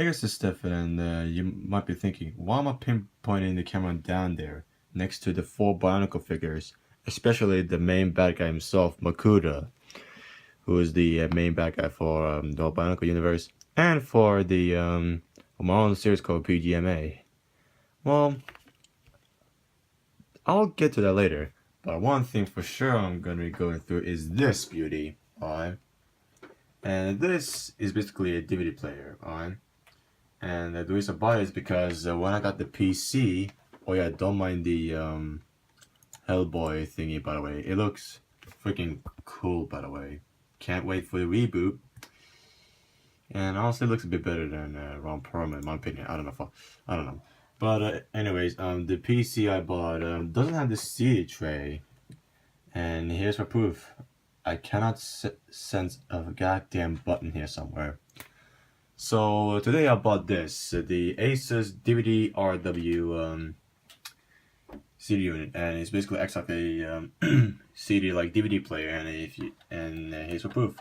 Hey guys, it's Stefan, and you might be thinking, why am I pinpointing the camera down there, next to the four Bionicle figures, especially the main bad guy himself, Makuta, who is the main bad guy for the whole Bionicle universe, and for the my own series called PGMA. Well, I'll get to that later, but one thing for sure I'm going to be going through is this beauty, alright? And this is basically a DVD player, alright? And the reason I bought it is because when I got the PC, oh yeah, don't mind the Hellboy thingy, by the way. It looks freaking cool, by the way. Can't wait for the reboot. And honestly, it looks a bit better than Ron Perlman, in my opinion. I don't know. But anyways, the PC I bought doesn't have the CD tray. And here's for proof. I cannot sense a goddamn button here somewhere. So today I bought this, the Asus DVD RW CD unit, and it's basically acts like a CD like DVD player, and here's for proof.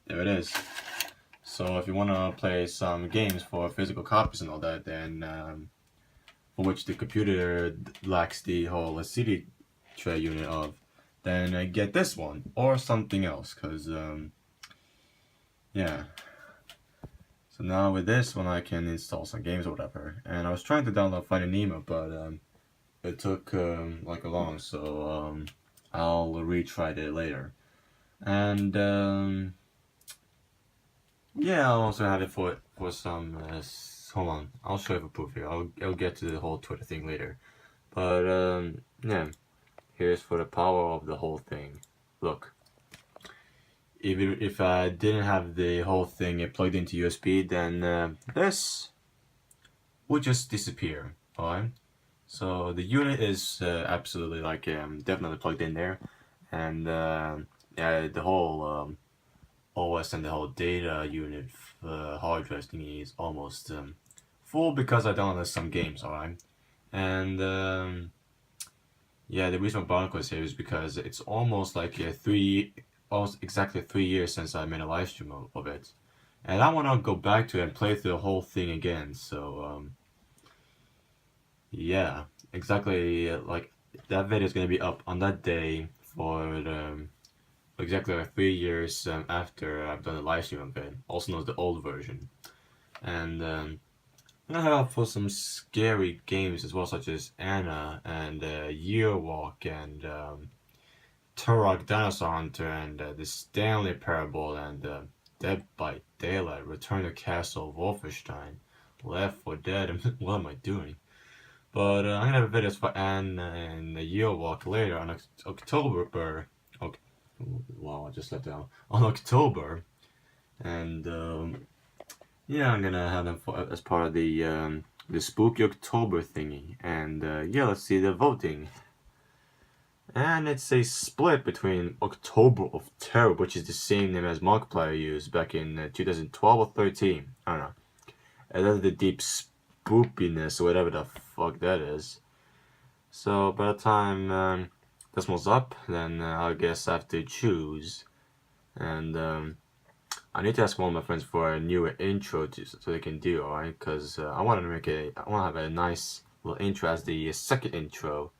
There it is. So if you want to play some games for physical copies and all that, then for which the computer lacks the whole CD tray unit of, then get this one or something else, cause yeah. So now with this one I can install some games or whatever. And I was trying to download Finding Nemo, but it took like a long, so I'll retry it later. And yeah, I'll also have it for some. Hold on, I'll show you the proof here. I'll get to the whole Twitter thing later. But yeah, here's for the power of the whole thing. Look. If I didn't have the whole thing plugged into USB, then this would just disappear. Alright, so the unit is absolutely like definitely plugged in there, and yeah, the whole OS and the whole data unit hard drive thingy is almost full because I downloaded some games. Alright, and yeah, the reason I bought it here is because it's almost like almost exactly 3 years since I made a live stream of it, and I want to go back to it and play through the whole thing again. So yeah, exactly like that video is gonna be up on that day for exactly like 3 years after I've done the live stream of it, also known as the old version. And I'm gonna head out for some scary games as well, such as Anna and Year Walk and Turok Dinosaur Hunter and the Stanley Parable and Dead by Daylight, Return to Castle Wolfenstein, Left 4 Dead. What am I doing? But I'm gonna have videos for Anne and the Year Walk later on October. Okay, wow, I just let down on October, and yeah, I'm gonna have them as part of the Spooky October thingy. And yeah, let's see the voting. And it's a split between October of Terror, which is the same name as Markiplier used back in 2012 or 13. I don't know. And then the Deep Spoopiness, or whatever the fuck that is. So by the time this one's up, then I guess I have to choose. And I need to ask one of my friends for a new intro so they can do, alright? Because I want to have a nice little intro as the second intro.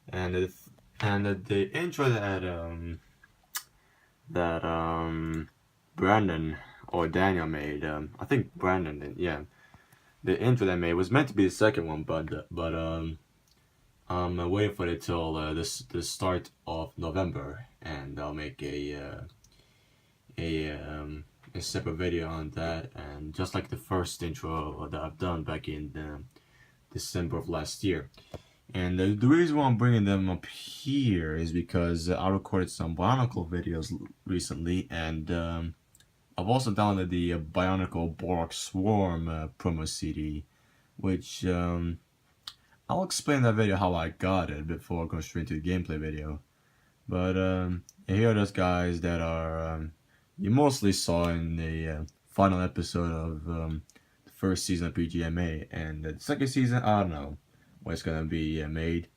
And the intro that Brandon or Daniel made, I think Brandon did, yeah. The intro they made was meant to be the second one, but I'm waiting for it till the start of November, and I'll make a separate video on that. And just like the first intro that I've done back in December of last year. And the reason why I'm bringing them up here is because I recorded some Bionicle videos recently, and I've also downloaded the Bionicle Borak Swarm promo CD, which I'll explain that video how I got it before going straight to the gameplay video. But here are those guys that are you mostly saw in the final episode of the first season of PGMA, and the second season, I don't know when it's gonna be made.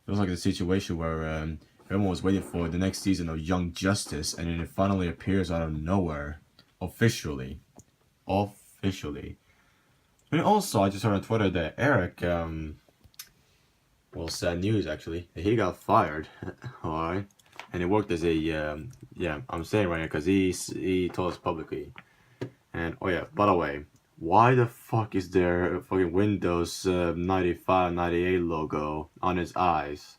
Feels like a situation where everyone was waiting for the next season of Young Justice, and then it finally appears out of nowhere, officially. officially. And also, I just heard on Twitter that Eric, well, sad news actually, he got fired. Alright. And he worked as a, yeah, I'm saying right now because he told us publicly. And, oh yeah, by the way, why the fuck is there a fucking Windows 95, 98 logo on his eyes?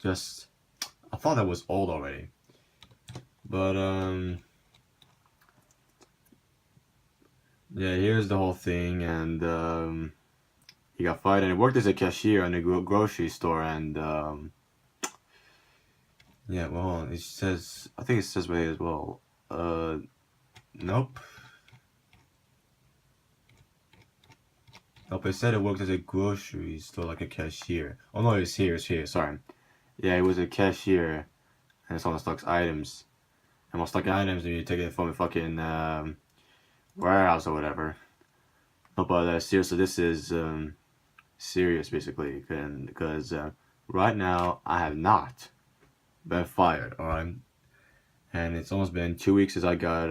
Just, I thought that was old already. But, yeah, here's the whole thing, and, he got fired, and he worked as a cashier in a grocery store, and, yeah, well, it says, I think it says right here as well, nope. Nope, it said it worked as a grocery store, like a cashier. Oh no, it's here, sorry. Yeah, it was a cashier, and it's on the stocks items. And on stock items, you take it from a fucking, warehouse or whatever. No, but seriously, this is, serious basically, because, right now, I have not been fired, alright? And it's almost been 2 weeks since I got,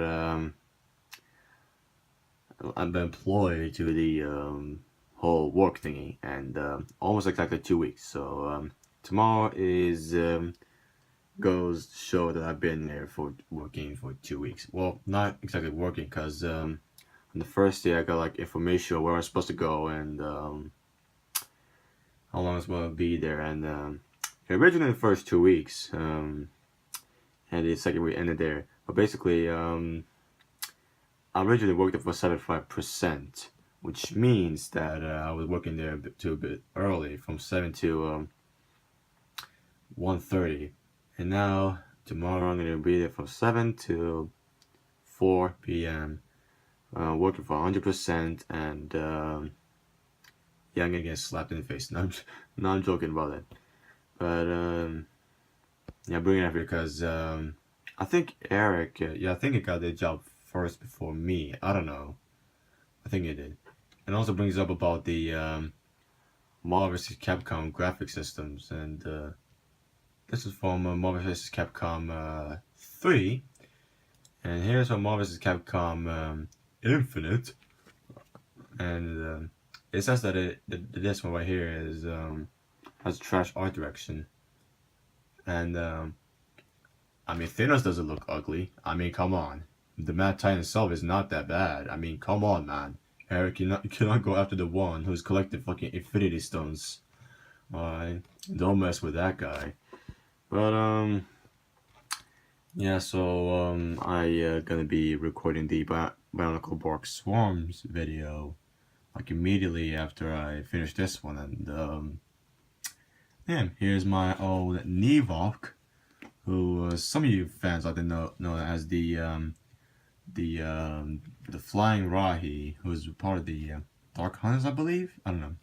I've been employed to the, whole work thingy, and almost exactly 2 weeks. So tomorrow is goes to show that I've been there for working for 2 weeks. Well, not exactly working, because on the first day I got like information where I'm supposed to go and how long I'm supposed to be there. And originally the first 2 weeks, and the second week ended there. But basically, I originally worked there for 75%. Which means that I was working there a bit early, from 7 to 1:30, and now tomorrow I'm gonna be there from 7 to 4 p.m. Working for 100%, and yeah, I'm gonna get slapped in the face. No, I'm joking about it, but yeah, I'm bringing it up here because I think Eric, yeah, I think he got the job first before me. I don't know. I think he did. And also brings up about the Marvel vs. Capcom graphic systems, and this is from Marvel vs. Capcom 3, and here's from Marvel vs. Capcom Infinite, and it says that this one right here is has trash art direction, and I mean, Thanos doesn't look ugly. I mean, come on, the Mad Titan itself is not that bad. I mean, come on, man. Eric, you cannot go after the one who's collected fucking Infinity Stones. Alright, don't mess with that guy. But yeah. So I gonna be recording the Bionicle Bark Swarms video like immediately after I finish this one, and yeah, here's my old Nivok, who some of you fans out there know as the Flying Rahi, who's part of the Dark Hunters, I believe. I don't know,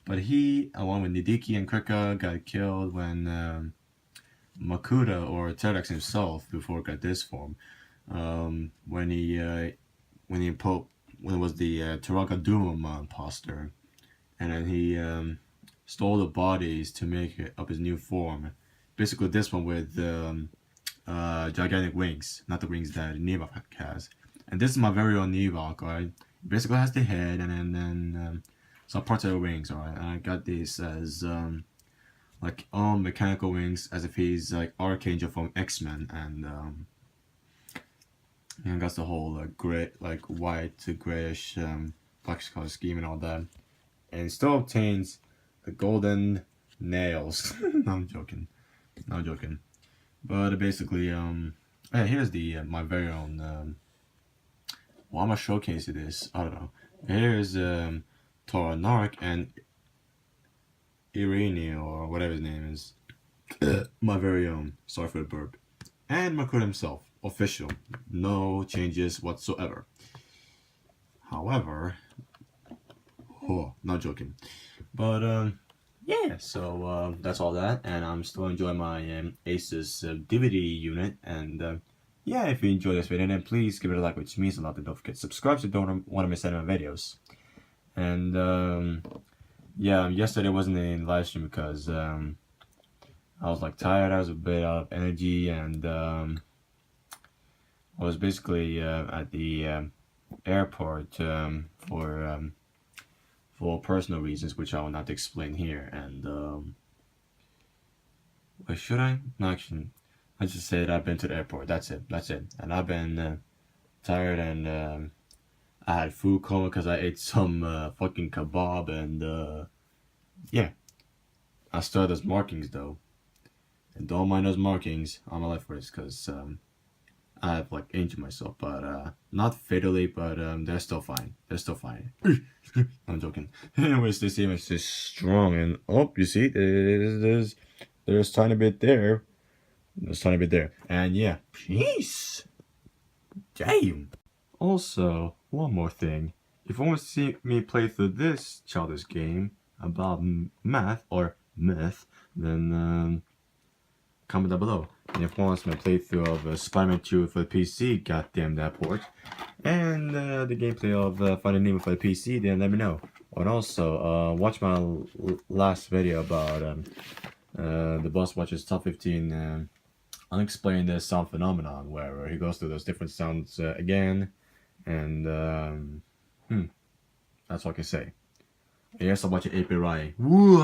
but he, along with Nidiki and Krika, got killed when Makuta, or Pterodax himself, before it got this form, when it was the Taraka Doom imposter, and then he stole the bodies to make up his new form. Basically, this one with gigantic wings, not the wings that Nivok has. And this is my very own Nivok, right? Basically has the head and then some parts of the wings, alright? And I got these as like all mechanical wings, as if he's like Archangel from X-Men, and that's the whole gray, like white to grayish black color scheme and all that. And still obtains the golden nails. No, I'm joking. But basically, yeah, here's the my very own. Why am I showcasing this? I don't know. Here's Tora Nark and Irene, or whatever his name is. My very own. Sorry for the burp. And Makuta himself. Official. No changes whatsoever. However, not joking. But yeah, so that's all that, and I'm still enjoying my Asus DVD unit, and yeah, if you enjoyed this video, then please give it a like, which means a lot, and don't forget to subscribe so you don't want to miss any of my videos. And yeah, yesterday wasn't any live stream because I was like tired, I was a bit out of energy, and I was basically at the airport for personal reasons, which I will not explain here. And wait, should I? No, actually, I just said I've been to the airport. That's it. That's it. And I've been tired, and I had food coma because I ate some fucking kebab, and yeah, I still had those markings though. And don't mind those markings on my left wrist because I have like injured myself, but not fatally, but they're still fine. They're still fine. I'm joking. Anyways, this image is strong, and oh, you see, there's tiny bit there. There's tiny bit there, and yeah, peace. Damn. Also, one more thing. If you want to see me play through this childish game about math or myth, then comment down below. And if you want my playthrough of Spider-Man 2 for the PC, goddamn that port, and the gameplay of Finding Nemo for the PC, then let me know. And also, watch my last video about the Boss Watch's top 15 unexplained sound phenomenon, where he goes through those different sounds again, and that's all I can say. Yes, I'm watching 8-Bit Rai. Woo!